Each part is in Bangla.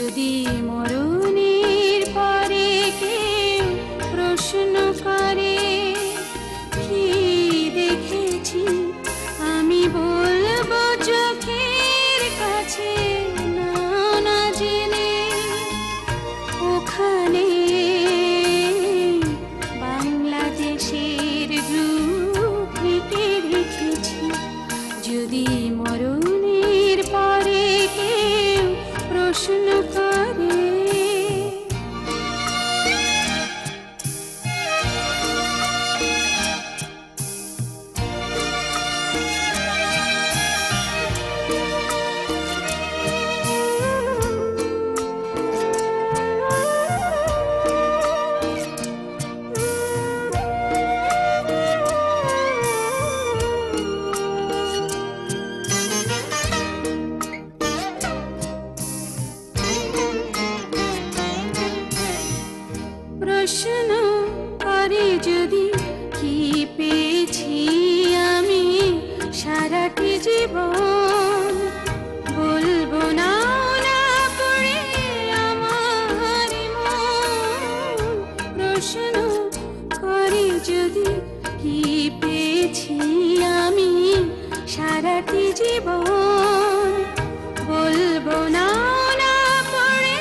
যদি মরণের পরে কেউ প্রশ্ন করে কি দেখেছি, আমি বলবো চোখের কাছে না না জেনে। ওখানে বাংলাদেশের রূপ হেঁটে রেখেছি। যদি মরণের পরে কেউ প্রশ্ন করে প্রশ্ন করে যদি কি পেয়েছি আমি সারাটি জীবন, বলবো না না করে আমার মন। প্রশ্ন করে যদি কি পেয়েছি আমি সারাটি জীবন, বলবো না না করে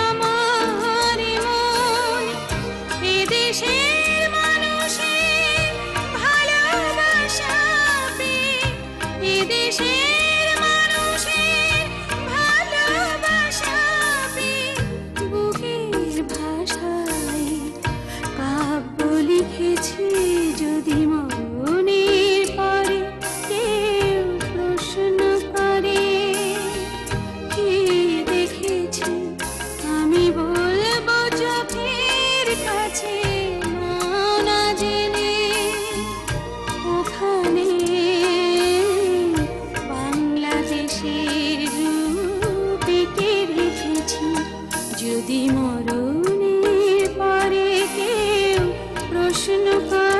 আমার মন। এদেশের মানুষের ভালোবাসা পেয়ে, এদেশের মানুষের ভালোবাসা পেয়ে বুকের ভাষায় কাব্য লিখেছি। যদি মরণের পরে কেউ প্রশ্ন করে কি দেখেছি, আমি বলবো চোখের কাছে না না জেনে। ওখানে বাংলাদেশের রূপ এঁকে রেখেছি। যদি মরণের পরে কেউ প্রশ্ন করে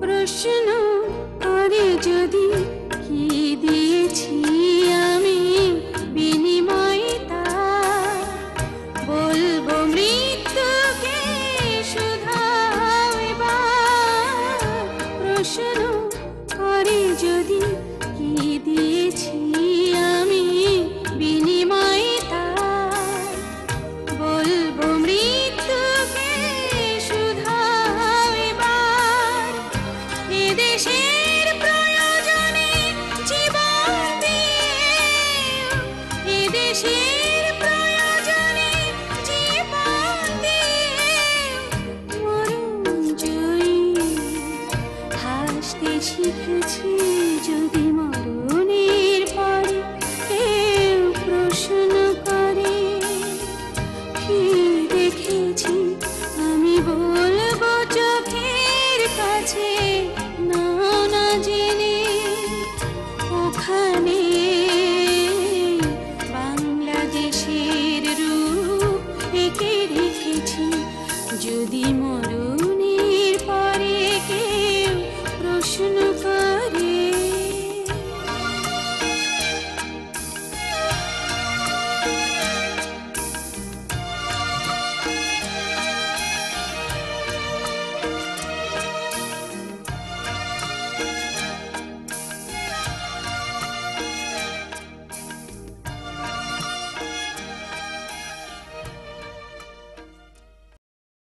প্রশ্ন করে যদি কি দিয়েছি আমি বিনিময়ে তার, বলবো মৃত্যুকে শুধাও এবার। প্রশ্ন করে যদি কি দিয়েছি আমি বিনিময়ে তার, বলবো মৃত্যুকে শুধাও এবার। এদেশের প্রয়োজনে জীবন দিয়ে, এদেশের প্রয়োজনে জীবন দিয়ে মরণ জয়ী হাসতে শিখেছি। যদি মরণের পরে কেউ প্রশ্ন করে কি দেখেছি, আমি বলবো চোখের কাছে না না জেনে। ওখানে